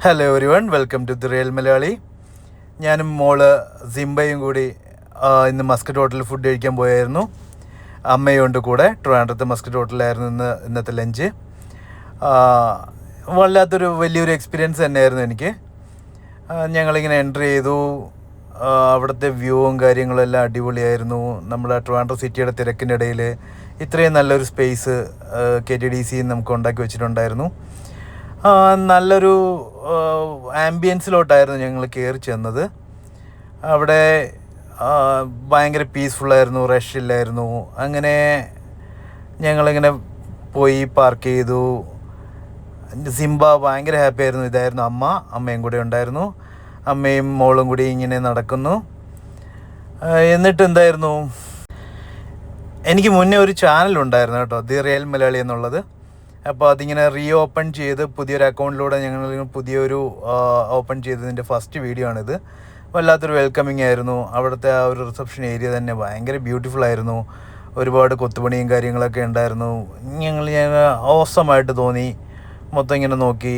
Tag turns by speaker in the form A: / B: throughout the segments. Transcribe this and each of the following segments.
A: Hello everyone, welcome to the real Malayali. ഞാനും മോള് സിംബയും കൂടി ഇന്ന് മസ്കറ്റ് ഹോട്ടലിൽ ഫുഡ് കഴിക്കാൻ പോയായിരുന്നു. അമ്മയും ഉണ്ട് കൂടെ. ട്രിവാൻഡ്രത്തെ മസ്കറ്റ് ഹോട്ടലിലായിരുന്നു ഇന്നത്തെ ലഞ്ച്. വല്ലാത്തൊരു വലിയൊരു എക്സ്പീരിയൻസ് തന്നെയായിരുന്നു എനിക്ക്. ഞങ്ങളിങ്ങനെ എൻ്റർ ചെയ്തു. അവിടുത്തെ വ്യൂവും കാര്യങ്ങളെല്ലാം അടിപൊളിയായിരുന്നു. നമ്മുടെ ട്രിവാൻഡ്രം സിറ്റിയുടെ തിരക്കിൻ്റെ ഇടയിൽ ഇത്രയും നല്ലൊരു സ്പേസ് KTDC നമുക്ക് ഉണ്ടാക്കി വെച്ചിട്ടുണ്ടായിരുന്നു. നല്ലൊരു ആംബിയൻസിലോട്ടായിരുന്നു ഞങ്ങൾ കയറി ചെന്നത്. അവിടെ ഭയങ്കര പീസ്ഫുള്ളായിരുന്നു, റഷ് ഇല്ലായിരുന്നു. അങ്ങനെ ഞങ്ങളിങ്ങനെ പോയി പാർക്ക് ചെയ്തു. സിംബ ഭയങ്കര ഹാപ്പി ആയിരുന്നു. ഇതായിരുന്നു അമ്മയും കൂടെ ഉണ്ടായിരുന്നു. അമ്മയും മോളും കൂടി ഇങ്ങനെ നടക്കുന്നു. എന്നിട്ട് എന്തായിരുന്നു, എനിക്ക് മുന്നേ ഒരു ചാനലുണ്ടായിരുന്നു കേട്ടോ, ദി റിയൽ മലയാളി എന്നുള്ളത്. അപ്പോൾ അതിങ്ങനെ ഓപ്പൺ ചെയ്ത് പുതിയൊരു അക്കൗണ്ടിലൂടെ ഞങ്ങൾ പുതിയൊരു ഓപ്പൺ ചെയ്തതിൻ്റെ ഫസ്റ്റ് വീഡിയോ ആണിത്. വല്ലാത്തൊരു വെൽക്കമിങ് ആയിരുന്നു. അവിടുത്തെ ആ ഒരു റിസപ്ഷൻ ഏരിയ തന്നെ ഭയങ്കര ബ്യൂട്ടിഫുൾ ആയിരുന്നു. ഒരുപാട് കൊത്തുപണിയും കാര്യങ്ങളൊക്കെ ഉണ്ടായിരുന്നു. ഞങ്ങൾ ഓസമായിട്ട് തോന്നി. മൊത്തം ഇങ്ങനെ നോക്കി.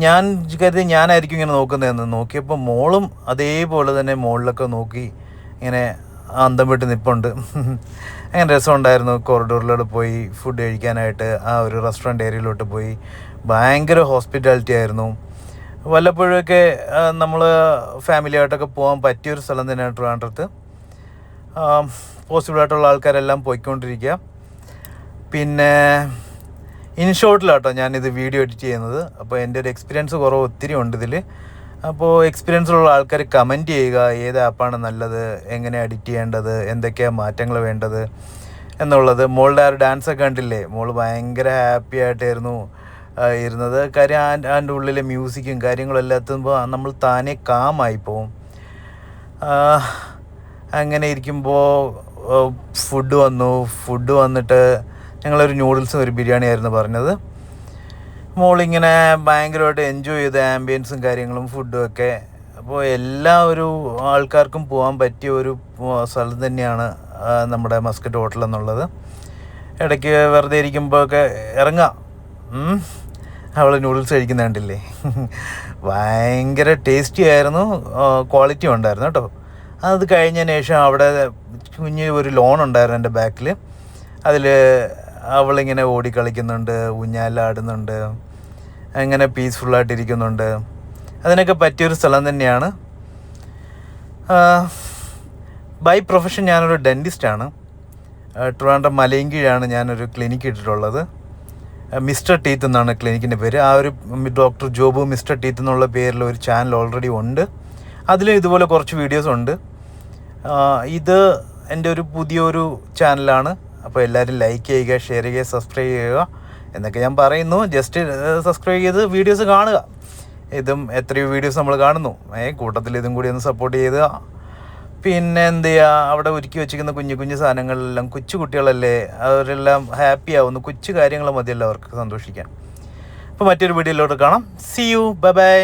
A: ഞാൻ കരുതി ഞാനായിരിക്കും ഇങ്ങനെ നോക്കുന്നതെന്ന്. നോക്കിയപ്പോൾ മോളും അതേപോലെ തന്നെ മുകളിലൊക്കെ നോക്കി ഇങ്ങനെ അന്തം വിട്ട് നിൽപ്പുണ്ട്. അങ്ങനെ രസമുണ്ടായിരുന്നു. കോറിഡോറിലോട്ട് പോയി ഫുഡ് കഴിക്കാനായിട്ട് ആ ഒരു റെസ്റ്റോറൻറ്റ് ഏരിയയിലോട്ട് പോയി. ഭയങ്കര ഹോസ്പിറ്റാലിറ്റി ആയിരുന്നു. വല്ലപ്പോഴൊക്കെ നമ്മൾ ഫാമിലിയായിട്ടൊക്കെ പോകാൻ പറ്റിയൊരു സ്ഥലം തന്നെയാണ് ട്രിവാൻഡ്രത്ത്. പോസിബിളായിട്ടുള്ള ആൾക്കാരെല്ലാം പോയിക്കൊണ്ടിരിക്കുക. പിന്നെ ഇൻഷോട്ടിലാട്ടോ ഞാനിത് വീഡിയോ എഡിറ്റ് ചെയ്യുന്നത്. അപ്പോൾ എൻ്റെ ഒരു എക്സ്പീരിയൻസ് ഒത്തിരി ഉണ്ട് ഇതിൽ. അപ്പോൾ എക്സ്പീരിയൻസുള്ള ആൾക്കാർ കമൻറ്റ് ചെയ്യുക, ഏത് ആപ്പാണ് നല്ലത്, എങ്ങനെ എഡിറ്റ് ചെയ്യേണ്ടത്, എന്തൊക്കെയാണ് മാറ്റങ്ങൾ വേണ്ടത് എന്നുള്ളത്. മോളുടെ ആ ഒരു ഡാൻസൊക്കെ കണ്ടില്ലേ, മോൾ ഭയങ്കര ഹാപ്പി ആയിട്ടായിരുന്നു ഇരുന്നത്. കാര്യം അതിൻ്റെ ഉള്ളിലെ മ്യൂസിക്കും കാര്യങ്ങളെല്ലാം എത്തുമ്പോൾ നമ്മൾ താനെ കാമായി പോവും. അങ്ങനെ ഇരിക്കുമ്പോൾ ഫുഡ് വന്നിട്ട് ഞങ്ങളൊരു നൂഡിൽസും ഒരു ബിരിയാണി ആയിരുന്നു പറഞ്ഞത്. മോളിങ്ങനെ ഭയങ്കരമായിട്ട് എൻജോയ് ചെയ്ത ആംബിയൻസും കാര്യങ്ങളും ഫുഡും ഒക്കെ. അപ്പോൾ എല്ലാ ഒരു ആൾക്കാർക്കും പോകാൻ പറ്റിയ ഒരു സ്ഥലം തന്നെയാണ് നമ്മുടെ മസ്കറ്റ് ഹോട്ടൽ എന്നുള്ളത്. ഇടയ്ക്ക് വെറുതെ ഇരിക്കുമ്പോഴൊക്കെ ഇറങ്ങാം. അവൾ നൂഡിൽസ് കഴിക്കുന്ന കണ്ടില്ലേ, ഭയങ്കര ടേസ്റ്റി ആയിരുന്നു, ക്വാളിറ്റി ഉണ്ടായിരുന്നു കേട്ടോ. അത് കഴിഞ്ഞതിന് ശേഷം അവിടെ ഒരു ലോൺ ഉണ്ടായിരുന്നു എൻ്റെ ബാക്കിൽ. അതിൽ അവളിങ്ങനെ ഓടിക്കളിക്കുന്നുണ്ട്, ഊഞ്ഞാലാടുന്നുണ്ട്, അങ്ങനെ പീസ്ഫുള്ളായിട്ടിരിക്കുന്നുണ്ട്. അതിനൊക്കെ പറ്റിയൊരു സ്ഥലം തന്നെയാണ്. ബൈ പ്രൊഫഷൻ ഞാനൊരു ഡെൻറ്റിസ്റ്റാണ്. ട്രിവാൻഡ്രം മലയൻകീഴാണ് ഞാനൊരു ക്ലിനിക്ക് ഇട്ടിട്ടുള്ളത്. മിസ്റ്റർ ടീത്ത് എന്നാണ് ക്ലിനിക്കിൻ്റെ പേര്. ആ ഒരു ഡോക്ടർ ജോബു മിസ്റ്റർ ടീത്ത് എന്നുള്ള പേരിൽ ഒരു ചാനൽ ഓൾറെഡി ഉണ്ട്. അതിലും ഇതുപോലെ കുറച്ച് വീഡിയോസ് ഉണ്ട്. ഇത് എൻ്റെ ഒരു പുതിയൊരു ചാനലാണ്. അപ്പോൾ എല്ലാവരും ലൈക്ക് ചെയ്യുക, ഷെയർ ചെയ്യുക, സബ്സ്ക്രൈബ് ചെയ്യുക എന്നൊക്കെ ഞാൻ പറയുന്നു. ജസ്റ്റ് സബ്സ്ക്രൈബ് ചെയ്ത് വീഡിയോസ് കാണുക. ഇതും എത്രയോ വീഡിയോസ് നമ്മൾ കാണുന്നു. കൂട്ടത്തിൽ ഇതും കൂടി ഒന്ന് സപ്പോർട്ട് ചെയ്ത്. പിന്നെ എന്ത് ചെയ്യുക, അവിടെ ഒരുക്കി വെച്ചിരിക്കുന്ന കുഞ്ഞു കുഞ്ഞു സാധനങ്ങളെല്ലാം, കൊച്ചു കുട്ടികളല്ലേ, അവരെല്ലാം ഹാപ്പി ആവുന്നു. കൊച്ചു കാര്യങ്ങൾ മതിയല്ലോ അവർക്ക് സന്തോഷിക്കാൻ. അപ്പോൾ മറ്റൊരു വീഡിയോയിലോട്ട് കാണാം. See you, bye by.